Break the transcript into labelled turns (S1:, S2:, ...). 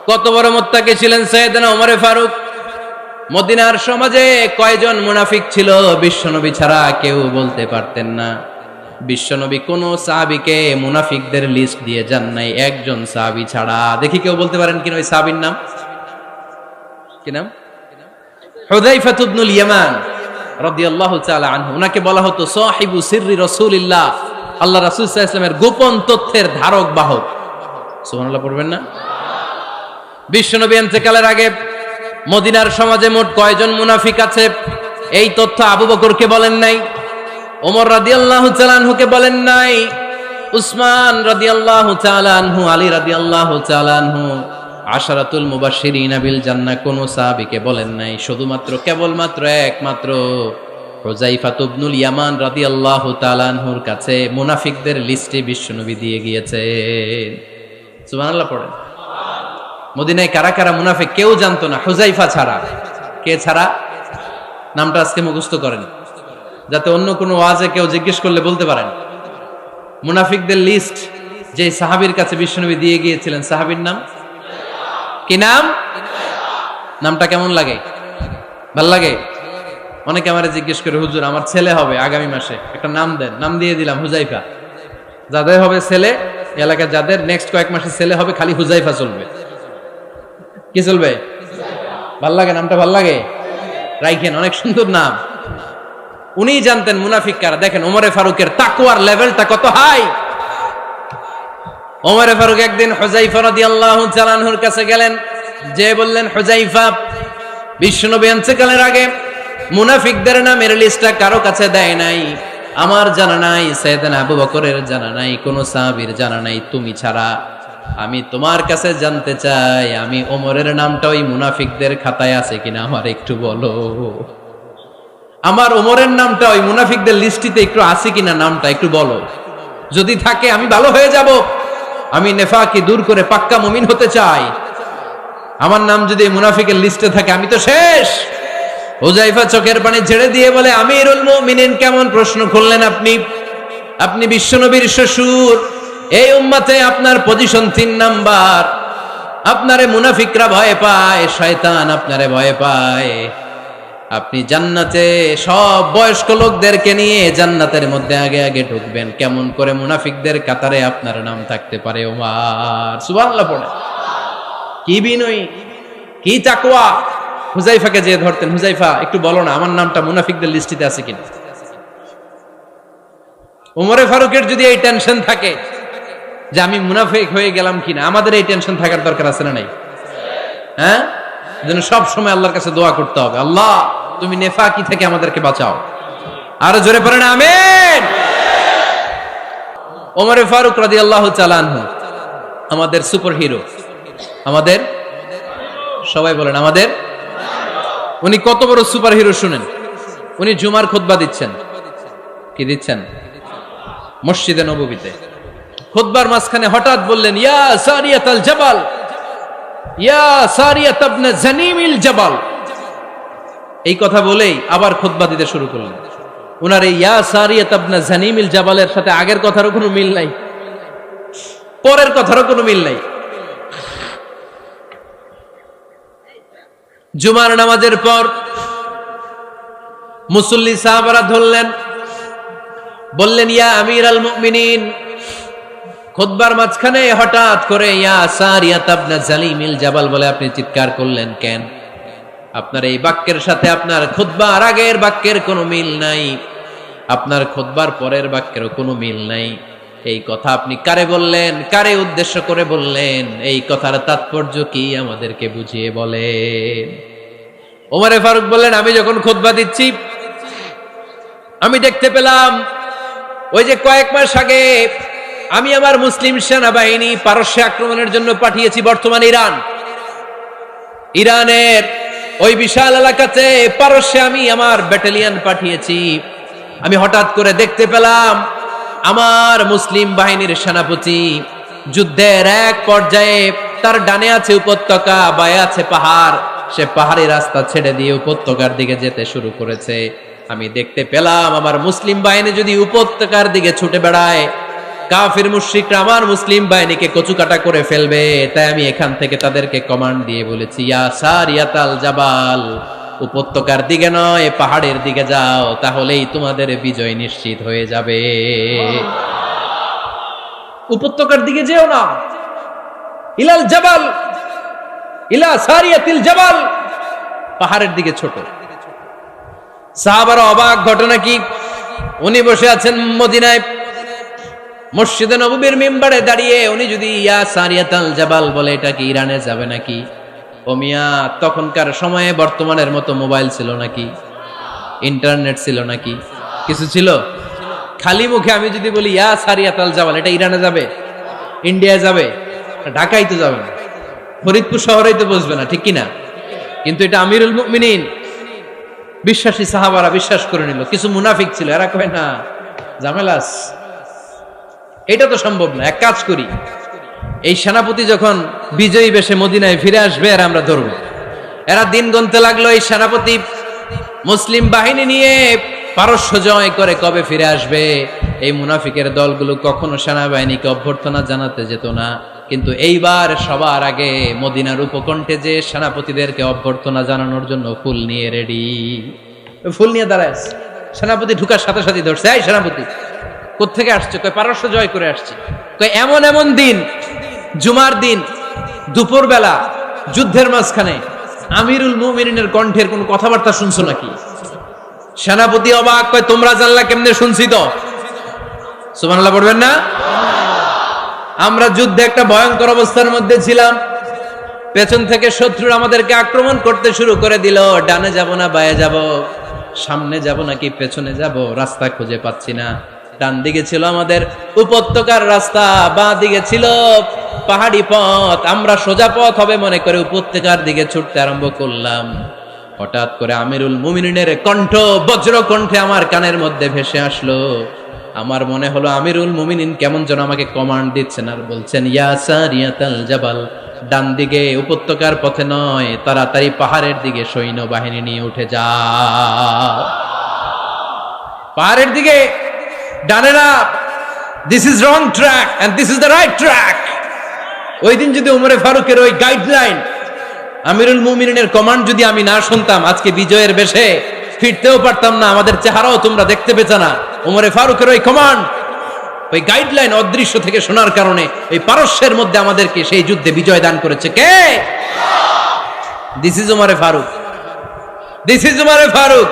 S1: কত বড় মুত্তাকি ছিলেন সাইয়েদনা ওমর ফারুক। মদিনার সমাজে কয়জন মুনাফিক ছিল বিশ্বনবী ছাড়া কেউ বলতে পারতেন না। বিশ্বনবী কোন সাহাবীকে মুনাফিকদের লিস্ট দিয়ে যান নাই, একজন সাহাবী ছাড়া। দেখি কেউ বলতে পারেন কিনা ওই সাহাবীর নাম? কি নাম? হুযায়ফা ইবনুল ইয়ামান রাদিয়াল্লাহু তাআলা আনহু। উনাকে বলা হতো সাহিবু সিররি রাসূলিল্লাহ, আল্লাহ রাসূল সাল্লাল্লাহু আলাইহি ওয়াসাল্লামের গোপন তথ্যের ধারক বাহক। সুবহানাল্লাহ পড়বেন না? বিশ্বনবী ইন্তেকালের আগে মদিনার সমাজে মোট কয়জন মুনাফিক আছে এই তথ্য আবু বকরকে বলেন নাই, ওমর রাদিয়াল্লাহু তাআলা আনহুকে বলেন নাই, উসমান রাদিয়াল্লাহু তাআলা আনহু, আলী রাদিয়াল্লাহু তাআলা আনহু, আশারাতুল মুবাশশিরিন বিল জান্নাহ কোন সাহাবীকে বলেন নাই। শুধুমাত্র কেবলমাত্র একমাত্র হুযায়ফা ইবনুল ইয়ামান রাদিয়াল্লাহু তাআলা আনহুর কাছে মুনাফিকদের লিস্টে বিশ্বনবী দিয়ে গিয়েছেন। সুবহানাল্লাহ পড়েন। মদিনায় কারা কারা মুনাফিক কেউ জানতো না হুযায়ফা ছাড়া। কে ছাড়া? নামটা আজকে মুখস্থ করেন, যাতে অন্য কোনো ওয়াজে কেউ জিজ্ঞেস করলে বলতে পারেন। মুনাফিকদের লিস্ট যে সাহাবীর কাছে বিশ্বনবী দিয়ে গিয়েছিলেন, সাহাবীর নাম কি? নাম? নামটা কেমন লাগে? ভাল লাগে? অনেকে আমারে জিজ্ঞেস করে, হুজুর আমার ছেলে হবে আগামী মাসে, একটা নাম দেন। নাম দিয়ে দিলাম হুযায়ফা। যাদের হবে ছেলে, এলাকায় যাদের নেক্সট কয়েক মাসে ছেলে হবে, খালি হুযায়ফা চলবে। কি চলবে? ভাল লাগে? নামটা ভাল লাগে? রাইখেন, অনেক সুন্দর নাম। উনি জানতেন মুনাফিক কারা। দেখেন ওমরে ফারুকের তাকওয়ার লেভেলটা কত হাই। ওমরে ফারুক একদিন হুযায়ফা রাদিয়াল্লাহু তাআলা আনহুর কাছে গেলেন, যে বললেন, হুযায়ফা, বিশ্বনবী ইন্তেকালের আগে মুনাফিকদের নামের লিস্টটা কারো কাছে দেয় নাই, আমার জানা নাই, সাইয়েদনা আবু বকরের জানা নাই, কোন সাহাবীর জানা নাই, তুমি ছাড়া। আমি তোমার কাছে জানতে চাই, আমি ওমরের নামটা ওই মুনাফিকদের খাতায় আছে কিনা আমার একটু বলো। আমার ওমরের নামটা ওই মুনাফিকদের লিস্টিতে একটু আছে কিনা, নামটা একটু বলো। যদি থাকে আমি ভালো হয়ে যাব। আমি নেফাকি দূর করে পাক্কা মুমিন হতে চাই। আমার নাম যদি মুনাফিকের লিস্টে থাকে আমি তো শেষ। হুযায়ফা চোখের পানি ছেড়ে দিয়ে বলে, আমিরুল মুমিনিন, কেমন প্রশ্ন করলেন আপনি? আপনি বিশ্বনবীর শ্বশুর। এই উম্মতে আপনার পজিশন 3 নাম্বার। আপনারে মুনাফিকরা ভয় পায়, শয়তান আপনারে ভয় পায়। আপনি জান্নাতে সব বয়স্ক লোকদেরকে নিয়ে জান্নাতের মধ্যে আগে আগে ঢুকবেন, কেমন করে মুনাফিকদের কাতারে আপনার নাম থাকতে পারে ওমর? সুবহানাল্লাহ পড়ে। কি বিনয়ী, কি তাকওয়া। হুযায়ফাকে যে ধরতেন, হুযায়ফা একটু বলো না আমার নামটা মুনাফিকদের লিস্টিতে আছে কিনা। ওমরে ফারুকের যদি এই টেনশন থাকে যে আমি মুনাফিক হয়ে গেলাম কিনা, আমাদের এই টেনশন থাকার দরকার আছে না নাই? হ্যাঁ, যেন সব সময় আল্লাহর কাছে দোয়া করতে হবে, আল্লাহ তুমি নেফাকি থেকে আমাদেরকে বাঁচাও। আরো জোরে পড়েন আমিন। ওমরে ফারুক রাদিয়াল্লাহু তাআলা আনহু আমাদের সুপার হিরো, আমাদের সবাই বলেন আমাদের। উনি কত বড় সুপার হিরো শুনেন। উনি জুমার খুতবা দিচ্ছেন। কি দিচ্ছেন? মসজিদে নববীতে। খুতবার মাঝখানে হঠাৎ বললেন, ইয়া সারিয়াতাল জাবাল, ইয়া সারিয়াত ইবনে জানিমিল জাবাল। এই কথা বলেই আবার খুতবা দিতে শুরু করলেন। উনার এই ইয়া সারিয়াত ইবনে জানিমিল জাবালের সাথে আগের কথারও কোনো মিল নাই, পরের কথারও কোনো মিল নাই। জুমার নামাজের পর মুসল্লি সাহাবারা ধরলেন, বললেন, ইয়া আমিরাল মুমিনিন। খুতবার মাঝখানে হঠাৎ করে ইয়া সারিয়াত ইবনে জালিমিল জাবাল বলে আপনি চিৎকার করলেন কেন? আপনার এই বাক্যের সাথে আপনার খুতবার আগের বাক্যের কোনো মিল নাই, আপনার খুতবার পরের বাক্যেরও কোনো মিল নাই। এই কথা আপনি কারে বললেন? কারে উদ্দেশ্য করে বললেন? এই কথার তাৎপর্য কি আমাদেরকে বুঝিয়ে বলেন। ওমরে ফারুক বললেন, আমি যখন খুতবা দিচ্ছি আমি দেখতে পেলাম ওই যে কয়েক মাস আগে আমি আমার মুসলিম সেনাবাহিনী পারস্যে আক্রমণের জন্য পাঠিয়েছি, বর্তমান ইরানের ওই বিশাল এলাকাতে পারস্যে আমি আমার ব্যাটালিয়ন পাঠিয়েছি। আমি হঠাৎ করে দেখতে পেলাম আমার মুসলিম বাহিনীর সেনাপতি যুদ্ধের এক পর্যায়ে তার ডানে আছে উপত্যকা, বায়ে আছে পাহাড়, সে পাহাড়ি রাস্তা ছেড়ে দিয়ে উপত্যকার দিকে যেতে শুরু করেছে। আমি দেখতে পেলাম আমার মুসলিম বাহিনী যদি উপত্যকার দিকে ছুটে বেড়ায়, কাফির মুশরিকরা আমার মুসলিম বাহিনীকে কচুকাটা করে ফেলবে, তাই আমি এখান থেকে তাদেরকে কমান্ড দিয়ে বলেছি, ইয়া সারিয়াতাল জাবাল, উপত্যকার দিকে নয় পাহাড়ের দিকে যাও, তাহলেই তোমাদের বিজয় নিশ্চিত হয়ে যাবে। উপত্যকার দিকে যেও না, ইলাল জাবাল, ইলা সারিয়াতিল জাবাল, পাহাড়ের দিকে ছোট। সাহাবারা অবাক, ঘটনা কি? উনি বসে আছেন মদিনায় মসজিদে নববীর মিম্বারে দাঁড়িয়ে, উনি যদি ইয়া সারিয়াতাল জাবাল বলে, এটা কি ইরানে যাবে নাকি? ও মিয়া, তখনকার সময়ে বর্তমানের মতো মোবাইল ছিল নাকি? ইন্টারনেট ছিল নাকি? কিছু ছিল? খালি মুখে আমি যদি বলি ইয়া সারিয়াতাল জাবাল, এটা ইরানে যাবে, ইন্ডিয়ায় যাবে, ঢাকায় তো যাবে না, ফরিদপুর শহরেই তো বসবে না, ঠিক কিনা? কিন্তু এটা আমিরুল মুমিনিন বিশ্বাসী সাহাবারা বিশ্বাস করে নিল। কিছু মুনাফিক ছিল, এরা কয় না ঝামেলাস, এটা তো সম্ভব না। এক কাজ করি, এই সেনাপতি যখন বিজয়ী বেশে মদিনায় ফিরে আসবে, আর আমরা ধরবো। এরা দিন গুনতে লাগলো, এই সেনাপতি মুসলিম বাহিনী নিয়ে পারস্য জয় করে কবে ফিরে আসবে। এই মুনাফিকের দলগুলো কখনো সেনাবাহিনীকে অভ্যর্থনা জানাতে যেত না, কিন্তু এইবার সবার আগে মদিনার উপকণ্ঠে যে সেনাপতিদেরকে অভ্যর্থনা জানানোর জন্য ফুল নিয়ে রেডি। ফুল নিয়ে দাঁড়ায় সেনাপতি ঢুকার সাথে সাথে ধরছে, এই সেনাপতি কোত্থেকে আসছে? কয় পারস্য জয় করে আসছে। কয় এমন এমন দিন, জুমার দিন দুপুর বেলা যুদ্ধের মাঝখানে আমিরুল মুমিনিনের কণ্ঠের কোন কথাবার্তা শুনছো নাকি? সেনাপতি অবাক, কয় তোমরা জানলা কেমনে? শুনছি তো। সুবহানাল্লাহ পড়বেন না? আমরা যুদ্ধে একটা ভয়ঙ্কর অবস্থার মধ্যে ছিলাম, পেছন থেকে শত্রুরা আমাদেরকে আক্রমণ করতে শুরু করে দিল। ডানে যাব না বায়ে যাব, সামনে যাব নাকি পেছনে যাব, রাস্তা খুঁজে পাচ্ছি না। ডান দিকে ছিল আমাদের উপত্যকার রাস্তা, বাঁ দিকে ছিল পাহাড়ি পথ। আমরা সোজা পথ হবে মনে করে উপত্যকার দিকে ছুটতে আরম্ভ করলাম। হঠাৎ করে আমিরুল মুমিনিনের কণ্ঠ বজ্র কণ্ঠে আমার কানের মধ্যে ভেসে আসলো। আমার মনে হলো আমিরুল মুমিনিন কেমন যেন আমাকে কমান্ড দিচ্ছেন, আর বলছেন, ইয়া সারিয়াতাল জাবাল, ডান দিকে উপত্যকার পথে নয়, তাড়াতাড়ি পাহাড়ের দিকে সৈন্যবাহিনী নিয়ে উঠে যাও। পাহাড়ের দিকে, ডানে না, this is wrong track and this is the right track. ওই দিন যদি উমরে ফারুকের ওই গাইডলাইন, আমিরুল মুমিনিনের কমান্ড যদি আমি না শুনতাম, আজকে বিজয়ের বেশে ফিরতেও পারতাম না, আমাদের চেহারাও তোমরা দেখতে পেতে না। উমরে ফারুকের ওই কমান্ড, ওই গাইডলাইন অদৃশ্য থেকে শোনার কারণে এই পারস্যের মধ্যে আমাদেরকে সেই যুদ্ধে বিজয় দান করেছে কে? দিস ইজ উমরে ফারুক, দিস ইজ উমরে ফারুক।